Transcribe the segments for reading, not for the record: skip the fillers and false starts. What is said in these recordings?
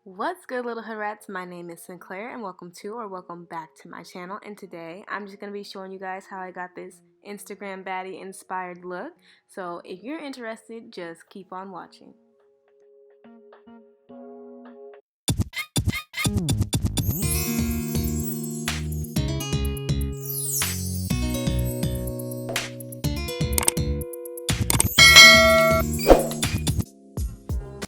What's good, little Harats? My name is Sinclair and welcome back to my channel. And today I'm just going to be showing you guys how I got this Instagram baddie inspired look. So if you're interested, just keep on watching.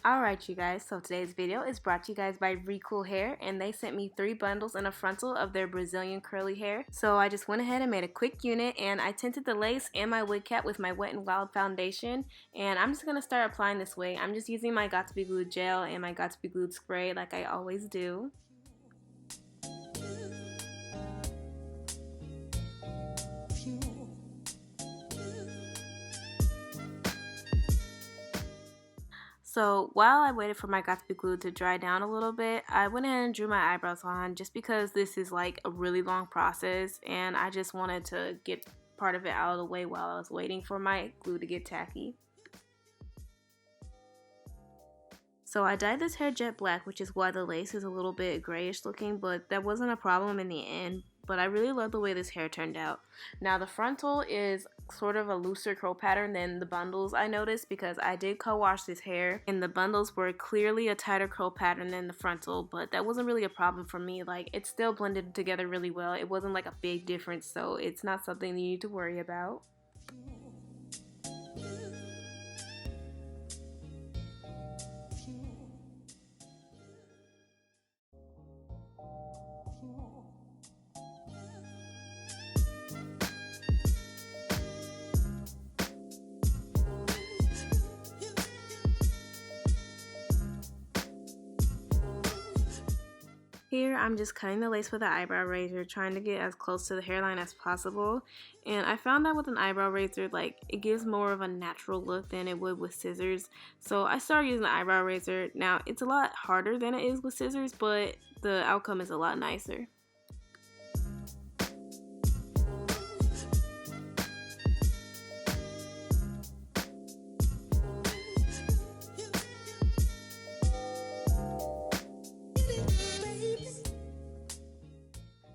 Alright you guys, so today's video is brought to you guys by Recool Hair, and they sent me 3 bundles and a frontal of their Brazilian curly hair. So I just went ahead and made a quick unit, and I tinted the lace and my wig cap with my Wet n Wild foundation, and I'm just going to start applying this wig. I'm just using my Got To Be Glued gel and my Got To Be Glued spray like I always do. So while I waited for my Got To Be Glued to dry down a little bit, I went ahead and drew my eyebrows on just because this is like a really long process and I just wanted to get part of it out of the way while I was waiting for my glue to get tacky. So I dyed this hair jet black, which is why the lace is a little bit grayish looking, but that wasn't a problem in the end. But I really love the way this hair turned out. Now the frontal is sort of a looser curl pattern than the bundles, I noticed, because I did co-wash this hair and the bundles were clearly a tighter curl pattern than the frontal, but that wasn't really a problem for me. Like, it still blended together really well. It wasn't like a big difference, so it's not something you need to worry about. Here I'm just cutting the lace with an eyebrow razor, trying to get as close to the hairline as possible, and I found that with an eyebrow razor, like, it gives more of a natural look than it would with scissors. So I started using the eyebrow razor. Now it's a lot harder than it is with scissors, but the outcome is a lot nicer.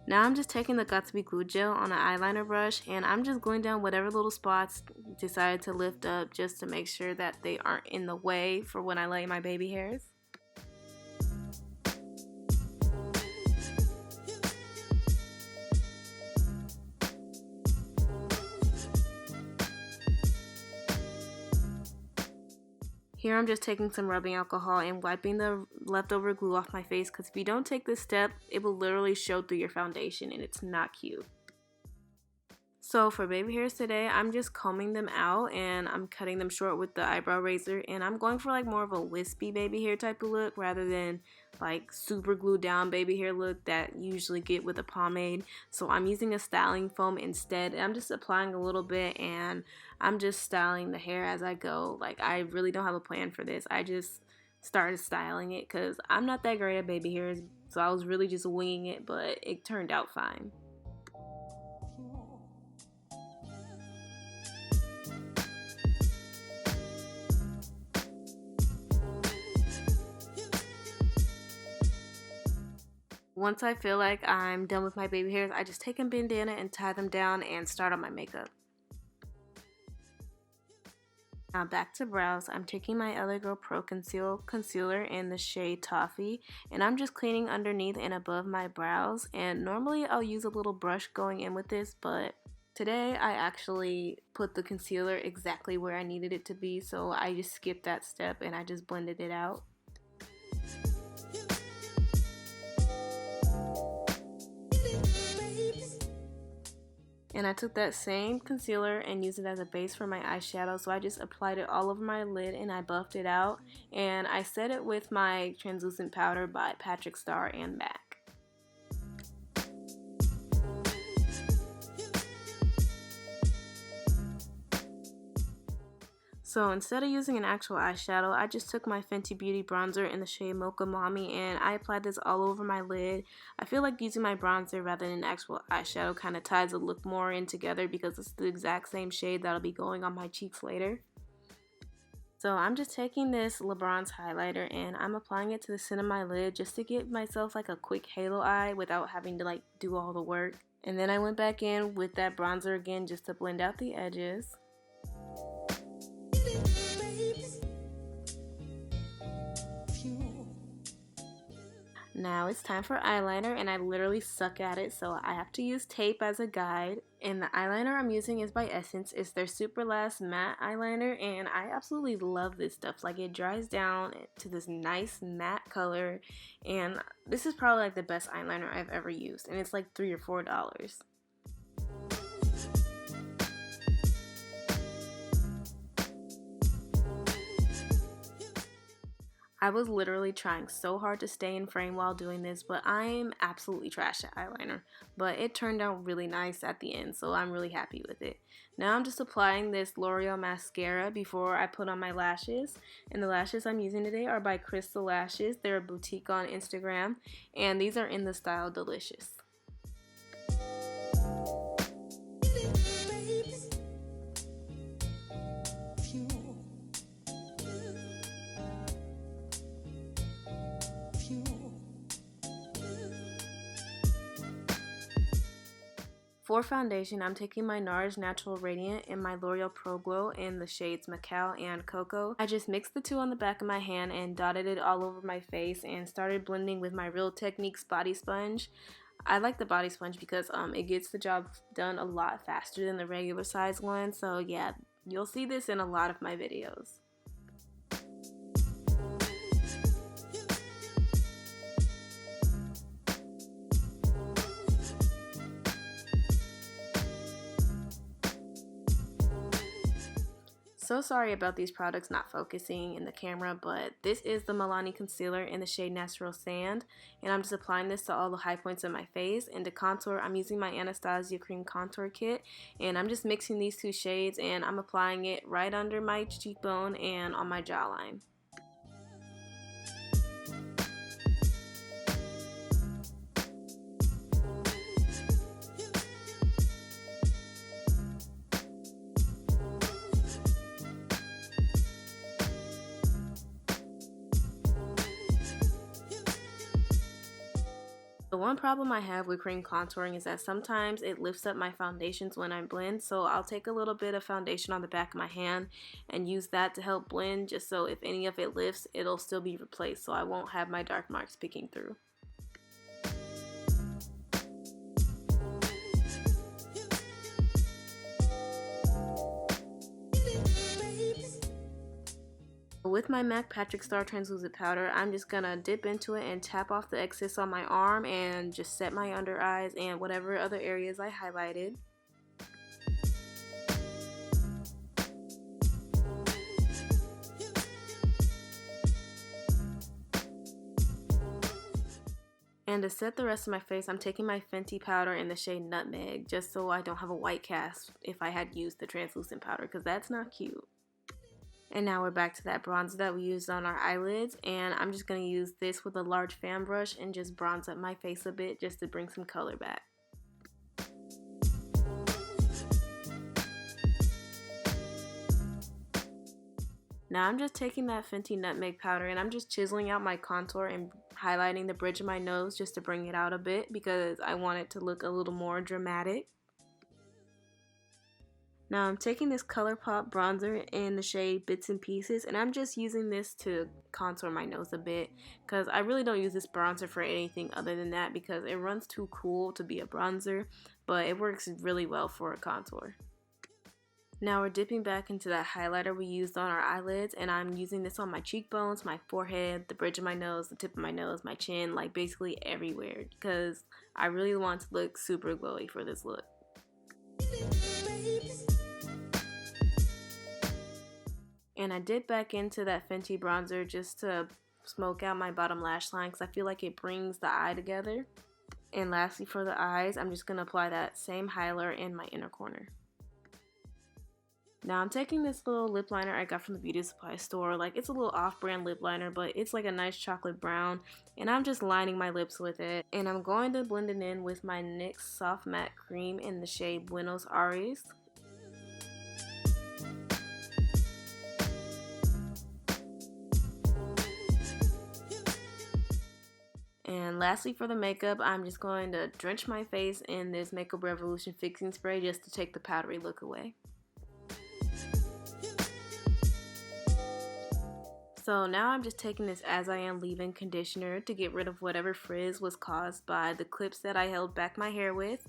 Now I'm just taking the Got To Be Glued gel on an eyeliner brush and I'm just gluing down whatever little spots decided to lift up just to make sure that they aren't in the way for when I lay my baby hairs. Here I'm just taking some rubbing alcohol and wiping the leftover glue off my face, because if you don't take this step, it will literally show through your foundation and it's not cute. So for baby hairs today, I'm just combing them out and I'm cutting them short with the eyebrow razor, and I'm going for like more of a wispy baby hair type of look rather than like super glued down baby hair look that you usually get with a pomade. So I'm using a styling foam instead. I'm just applying a little bit and I'm just styling the hair as I go. Like, I really don't have a plan for this. I just started styling it because I'm not that great at baby hairs, so I was really just winging it, but it turned out fine. Once I feel like I'm done with my baby hairs, I just take a bandana and tie them down and start on my makeup. Now back to brows. I'm taking my LA Girl Pro Concealer in the shade Toffee, and I'm just cleaning underneath and above my brows. And normally I'll use a little brush going in with this, but today I actually put the concealer exactly where I needed it to be, so I just skipped that step and I just blended it out. And I took that same concealer and used it as a base for my eyeshadow, so I just applied it all over my lid and I buffed it out. And I set it with my translucent powder by Patrick Star and MAC. So instead of using an actual eyeshadow, I just took my Fenty Beauty bronzer in the shade Mocha Mami and I applied this all over my lid. I feel like using my bronzer rather than an actual eyeshadow kind of ties the look more in together because it's the exact same shade that'll be going on my cheeks later. So I'm just taking this LabronzeHighlighter highlighter and I'm applying it to the center of my lid just to give myself like a quick halo eye without having to like do all the work. And then I went back in with that bronzer again just to blend out the edges. Now it's time for eyeliner, and I literally suck at it, so I have to use tape as a guide. And the eyeliner I'm using is by Essence. It's their Super Last Matte Eyeliner, and I absolutely love this stuff. Like, it dries down to this nice matte color, and this is probably like the best eyeliner I've ever used, and it's like $3 or $4. I was literally trying so hard to stay in frame while doing this, but I'm absolutely trash at eyeliner. But it turned out really nice at the end, so I'm really happy with it. Now I'm just applying this L'Oreal mascara before I put on my lashes. And the lashes I'm using today are by Crvstal Lashes. They're a boutique on Instagram, and these are in the style Delicious. For foundation, I'm taking my NARS Natural Radiant and my L'Oreal Pro Glow in the shades Macao and Cocoa. I just mixed the two on the back of my hand and dotted it all over my face and started blending with my Real Techniques body sponge. I like the body sponge because it gets the job done a lot faster than the regular size one. So yeah, you'll see this in a lot of my videos. So sorry about these products not focusing in the camera, but this is the Milani concealer in the shade Natural Sand, and I'm just applying this to all the high points of my face. And to contour, I'm using my Abh Cream Contour Kit, and I'm just mixing these two shades and I'm applying it right under my cheekbone and on my jawline. The one problem I have with cream contouring is that sometimes it lifts up my foundations when I blend, so I'll take a little bit of foundation on the back of my hand and use that to help blend, just so if any of it lifts, it'll still be replaced, so I won't have my dark marks peeking through. With my MAC Patrick Star translucent powder, I'm just gonna dip into it and tap off the excess on my arm and just set my under eyes and whatever other areas I highlighted. And to set the rest of my face, I'm taking my Fenty powder in the shade Nutmeg, just so I don't have a white cast if I had used the translucent powder, because that's not cute. And now we're back to that bronzer that we used on our eyelids, and I'm just going to use this with a large fan brush and just bronze up my face a bit just to bring some color back. Now I'm just taking that Fenty Nutmeg powder and I'm just chiseling out my contour and highlighting the bridge of my nose just to bring it out a bit because I want it to look a little more dramatic. Now I'm taking this ColourPop bronzer in the shade Bits and Pieces, and I'm just using this to contour my nose a bit because I really don't use this bronzer for anything other than that because it runs too cool to be a bronzer, but it works really well for a contour. Now we're dipping back into that highlighter we used on our eyelids, and I'm using this on my cheekbones, my forehead, the bridge of my nose, the tip of my nose, my chin, like basically everywhere because I really want to look super glowy for this look. And I dip back into that Fenty bronzer just to smoke out my bottom lash line because I feel like it brings the eye together. And lastly, for the eyes, I'm just going to apply that same highlighter in my inner corner. Now I'm taking this little lip liner I got from the beauty supply store. Like, it's a little off-brand lip liner, but it's like a nice chocolate brown. And I'm just lining my lips with it. And I'm going to blend it in with my NYX Soft Matte Cream in the shade Buenos. lastly for the makeup, I'm just going to drench my face in this Makeup Revolution fixing spray just to take the powdery look away. So now I'm just taking this As I Am leave-in conditioner to get rid of whatever frizz was caused by the clips that I held back my hair with.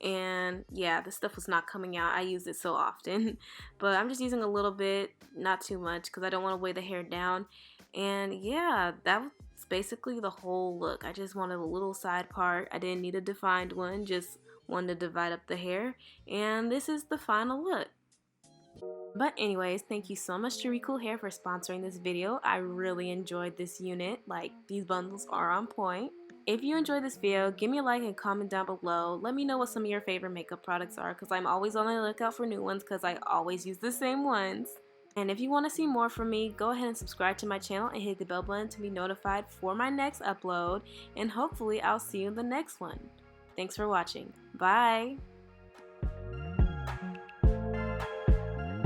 And yeah, this stuff was not coming out. I use it so often. But I'm just using a little bit, not too much, because I don't want to weigh the hair down. And yeah, that was basically the whole look. I just wanted a little side part. I didn't need a defined one, just wanted to divide up the hair. And this is the final look. But anyways, thank you so much to Recool Hair for sponsoring this video. I really enjoyed this unit. Like, these bundles are on point. If you enjoyed this video, give me a like and comment down below. Let me know what some of your favorite makeup products are, because I'm always on the lookout for new ones because I always use the same ones. And if you want to see more from me, go ahead and subscribe to my channel and hit the bell button to be notified for my next upload. And hopefully I'll see you in the next one. Thanks for watching. Bye!